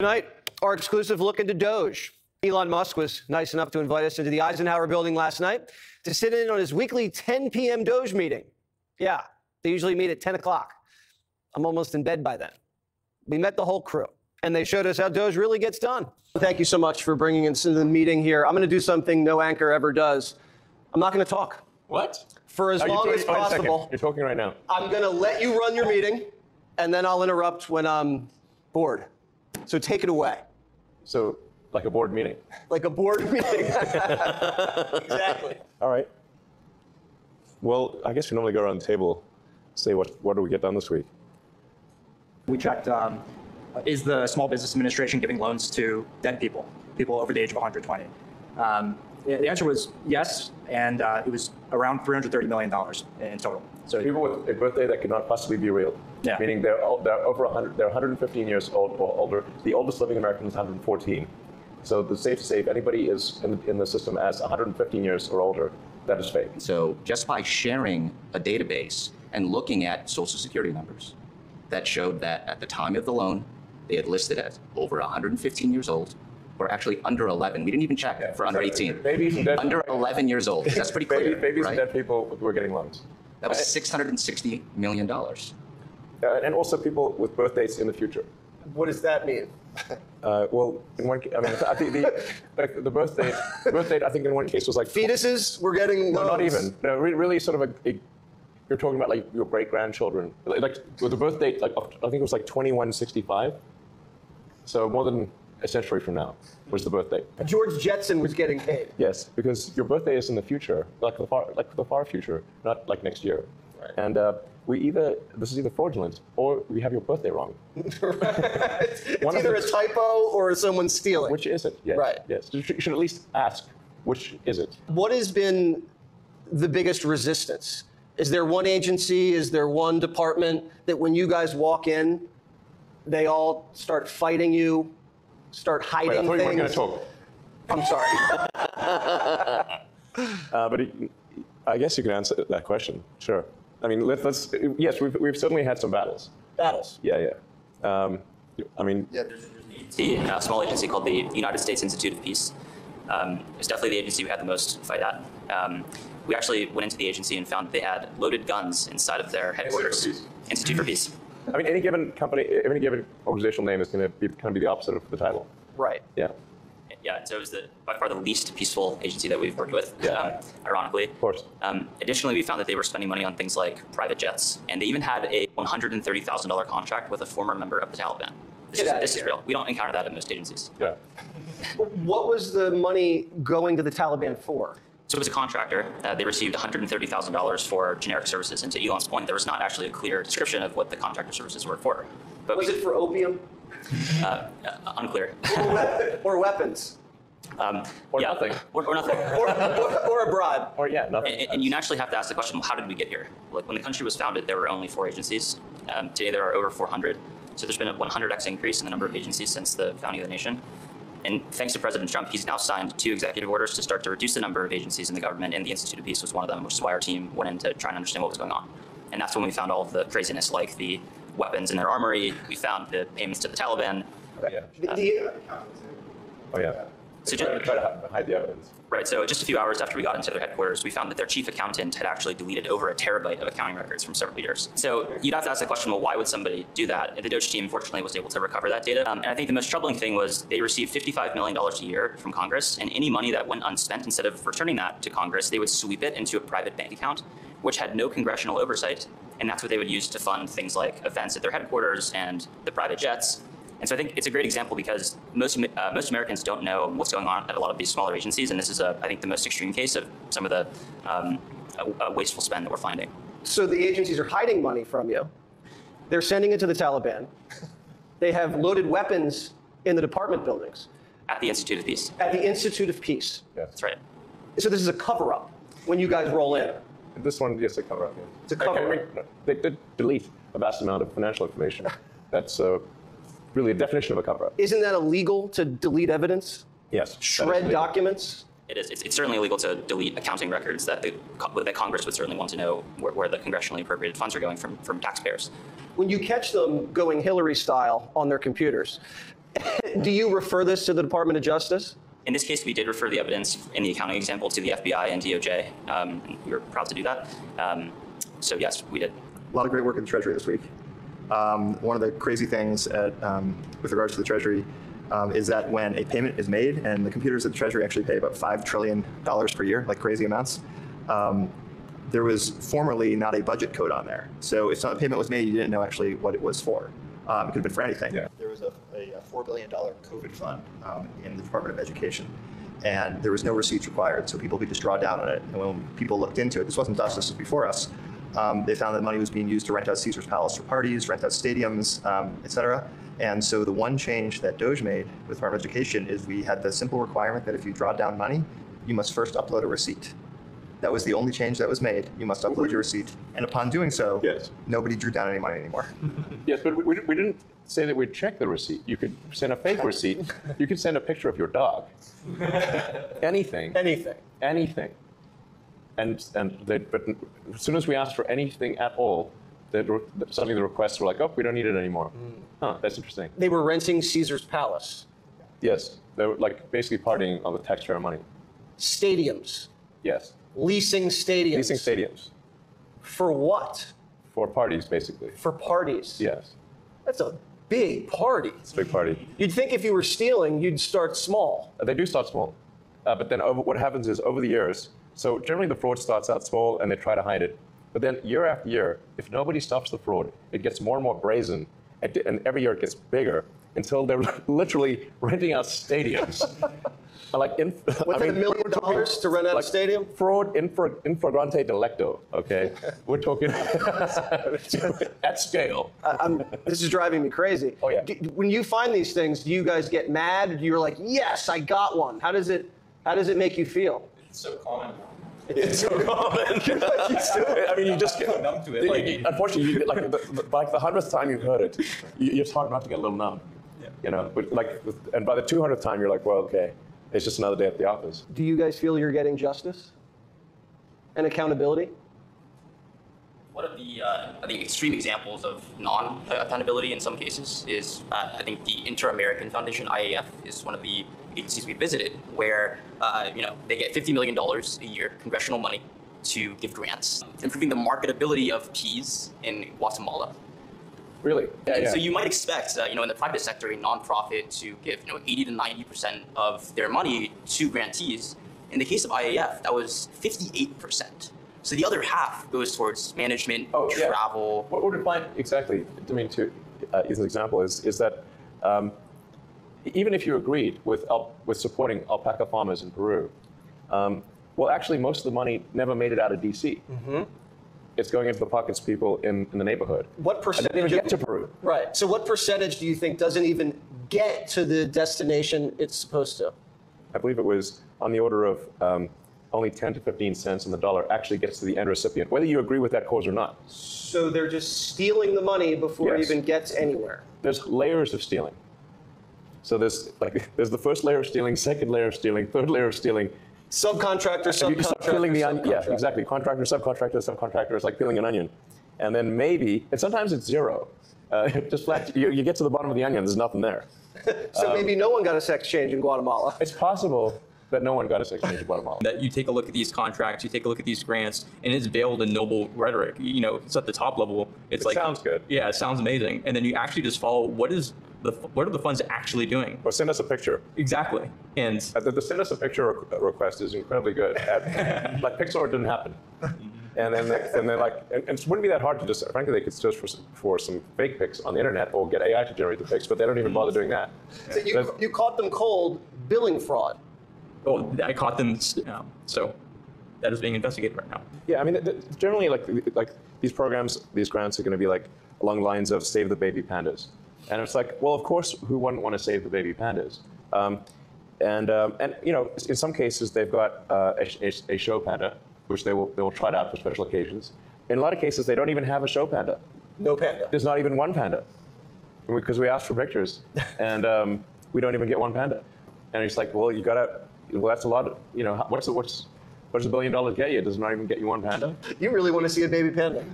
Tonight, our exclusive look into Doge. Elon Musk was nice enough to invite us into the Eisenhower building last night to sit in on his weekly 10 p.m. Doge meeting. Yeah, they usually meet at 10 o'clock. I'm almost in bed by then. We met the whole crew, and they showed us how Doge really gets done. Thank you so much for bringing us into the meeting here. I'm going to do something no anchor ever does. I'm not going to talk. What? For as long as possible. You're talking right now. I'm going to let you run your meeting, and then I'll interrupt when I'm bored. So take it away. So, like a board meeting? Like a board meeting. Exactly. All right. Well, I guess we normally go around the table, say what do we get done this week? We checked, is the Small Business Administration giving loans to dead people over the age of 120? The answer was yes, and it was around $330 million in total. So people with a birthday that could not possibly be real. Yeah. Meaning they're over 100, they're 115 years old or older. The oldest living American is 114. So it's safe to say if anybody is in the system as 115 years or older, that is fake. So just by sharing a database and looking at Social Security numbers that showed that at the time of the loan, they had listed as over 115 years old, or actually under 11. We didn't even check for under 18. Babies and dead under 11 years old. That's pretty clear. Babies right? and dead people were getting loans. That was $660 million. And also people with birth dates in the future. What does that mean? Well, in one case, I mean, I think the birth date, I think in one case was like fetuses were getting no, loans. not even. No, really sort of you're talking about like your great-grandchildren. Like with the birth date, like I think it was like 2165. So more than a century from now was the birthday. George Jetson was getting paid. Yes, because your birthday is in the future, like the far future, not like next year. Right. And this is either fraudulent or we have your birthday wrong. It's either a typo or someone's stealing. Which is it? Yes. Right. Yes. You should at least ask, which is it? What has been the biggest resistance? Is there one agency, is there one department that when you guys walk in, they all start fighting you, start hiding things? I thought you weren't going to talk. I'm sorry. But I guess you can answer that question. Sure. I mean, let's. Yes, we've certainly had some battles. Battles. Yeah. I mean. Yeah, there's a small agency called the United States Institute of Peace. It's definitely the agency we had the most fight at. We actually went into the agency and found that they had loaded guns inside of their headquarters. Institute for Peace. I mean, any given company, any given organizational name is going to be the opposite of the title. Right. Yeah. Yeah, and so it was by far the least peaceful agency that we've worked with, ironically. Of course. Additionally, we found that they were spending money on things like private jets, and they even had a $130,000 contract with a former member of the Taliban. This is real. We don't encounter that at most agencies. Yeah. What was the money going to the Taliban for? So it was a contractor. They received $130,000 for generic services, and to Elon's point, there was not actually a clear description of what the contractor services were for. But was it for opium? Unclear. Or weapons? Or nothing. Or nothing. or a bribe. Or nothing. And you naturally have to ask the question, well, how did we get here? Like when the country was founded, there were only 4 agencies. Today there are over 400. So there's been a 100x increase in the number of agencies since the founding of the nation. And thanks to President Trump, he's now signed 2 executive orders to start to reduce the number of agencies in the government, and the Institute of Peace was one of them, which is why our team went in to try and understand what was going on. And that's when we found all of the craziness, like the weapons in their armory. We found the payments to the Taliban. So just try to hide the evidence. Right. So just a few hours after we got into their headquarters, we found that their chief accountant had actually deleted over a terabyte of accounting records from several years. So you'd have to ask the question, well, why would somebody do that? And the Doge team, fortunately, was able to recover that data. And I think the most troubling thing was they received $55 million a year from Congress, and any money that went unspent, instead of returning that to Congress, they would sweep it into a private bank account, which had no congressional oversight. And that's what they would use to fund things like events at their headquarters and the private jets. And so I think it's a great example because most Americans don't know what's going on at a lot of these smaller agencies, and this is, I think, the most extreme case of some of the wasteful spend that we're finding. So the agencies are hiding money from you. They're sending it to the Taliban. They have loaded weapons in the department buildings. At the Institute of Peace. At the Institute of Peace. Yes. That's right. So this is a cover-up when you guys roll in. This one, yes, a cover-up. Yeah. It's a cover-up. They did delete a vast amount of financial information. That's really a definition of a cover-up. Isn't that illegal to delete evidence? Yes. Shred documents? It is. It's certainly illegal to delete accounting records that Congress would certainly want to know where the congressionally appropriated funds are going from taxpayers. When you catch them going Hillary style on their computers, Do you refer this to the Department of Justice? In this case, we did refer the evidence in the accounting example to the FBI and DOJ. We were proud to do that. So yes, we did. A lot of great work in the Treasury this week. One of the crazy things with regards to the Treasury is that when a payment is made, and the computers at the Treasury actually pay about $5 trillion per year, like crazy amounts, there was formerly not a budget code on there. So if a payment was made, you didn't know actually what it was for. It could have been for anything. Yeah. There was a $4 billion COVID fund in the Department of Education, and there was no receipts required, so people could just draw down on it. And when people looked into it, this wasn't us, this was before us, they found that money was being used to rent out Caesar's Palace for parties, rent out stadiums, et cetera. And so the one change that Doge made with the Department of Education is we had the simple requirement that if you draw down money, you must first upload a receipt. That was the only change that was made. You must upload your receipt. And upon doing so, yes, nobody drew down any money anymore. Yes, but we didn't say that we'd check the receipt. You could send a fake receipt. You could send a picture of your dog. Anything. Anything. Anything. But as soon as we asked for anything at all, suddenly the requests were like, oh, we don't need it anymore. Huh, that's interesting. They were renting Caesar's Palace. Yes, they were like basically partying on the taxpayer money. Stadiums. Yes. Leasing stadiums. Leasing stadiums. For what? For parties, basically. For parties. Yes. That's a big party. It's a big party. You'd think if you were stealing, you'd start small. They do start small. But then what happens is over the years, so generally the fraud starts out small and they try to hide it. But then year after year, if nobody stops the fraud, it gets more and more brazen. And every year it gets bigger until they're literally renting out stadiums. Like $1 million to rent out a stadium? Fraud in flagrante delicto, okay? We're talking at scale. This is driving me crazy. Oh, yeah. When you find these things, do you guys get mad? You're like, yes, I got one. How does it make you feel? It's so common. It's so common. I mean, you just get numb to it. Unfortunately, like the 100th time you've heard it, it's hard not to get a little numb. Yeah. You know, but and by the 200th time, you're like, well, okay. It's just another day at the office. Do you guys feel you're getting justice and accountability? One of the, I think, extreme examples of non-accountability in some cases is, I think, the Inter-American Foundation, IAF, is one of the agencies we visited where, they get $50 million a year, congressional money, to give grants, improving the marketability of peas in Guatemala. Really? Yeah. So you might expect, in the private sector, a nonprofit to give, 80 to 90% of their money to grantees. In the case of IAF, that was 58%. So the other half goes towards management, travel. What would define exactly? I mean, to use an example is that even if you agreed with supporting alpaca farmers in Peru, well, actually, most of the money never made it out of D.C. Mm-hmm. It's going into the pockets of people in the neighborhood. What percentage? Didn't even get to Peru. Right. So what percentage do you think doesn't even get to the destination it's supposed to? I believe it was on the order of only 10 to 15 cents on the dollar actually gets to the end recipient, whether you agree with that cause or not. So they're just stealing the money before it even gets anywhere. There's layers of stealing. So there's the first layer of stealing, second layer of stealing, third layer of stealing. Subcontractor. Yeah, exactly. Contractor, subcontractor. It's like peeling an onion. And then maybe, and sometimes it's zero. Just flat, you get to the bottom of the onion, there's nothing there. So maybe no one got a sex change in Guatemala. It's possible that no one got a sex change in Guatemala. That you take a look at these contracts, you take a look at these grants, and it's veiled in noble rhetoric. It's at the top level. It sounds good. Yeah, it sounds amazing. And then you actually just follow what are the funds actually doing? Or send us a picture. Exactly. And the send us a picture request is incredibly good. Like Pixar didn't happen. And then it wouldn't be that hard to just, frankly, they could search for some fake pics on the internet or get AI to generate the pics, but they don't even bother doing that. So you caught them cold billing fraud. Oh, I caught them, so that is being investigated right now. Yeah, I mean, generally, like these programs, these grants are going to be like along the lines of save the baby pandas. And it's like, well, of course, who wouldn't want to save the baby pandas? And in some cases, they've got a show panda, which they will trot out for special occasions. In a lot of cases, they don't even have a show panda. No panda. There's not even one panda, because we asked for pictures, and we don't even get one panda. And it's like, well, that's a lot of, what's $1 billion get you? Does it not even get you one panda? You really want to see a baby panda?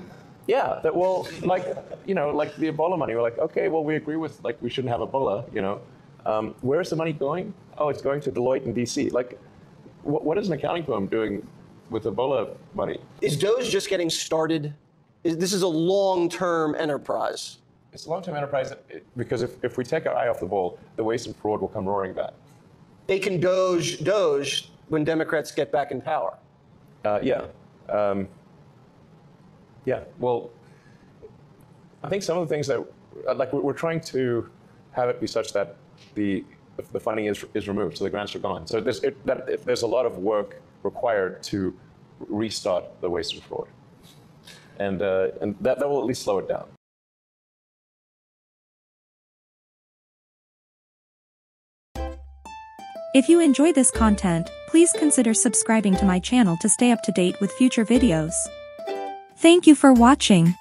Yeah, like the Ebola money. We're like, okay, well, we agree with, we shouldn't have Ebola, Where is the money going? Oh, it's going to Deloitte in DC. Like, what is an accounting firm doing with Ebola money? Is Doge just getting started? This is a long-term enterprise. It's a long-term enterprise because if we take our eye off the ball, the waste and fraud will come roaring back. They can Doge when Democrats get back in power. Yeah. Yeah. Well, I think some of the things that, like, we're trying to have it be such that the funding is removed, so the grants are gone. So there's a lot of work required to restart the waste and fraud, and that will at least slow it down. If you enjoy this content, please consider subscribing to my channel to stay up to date with future videos. Thank you for watching.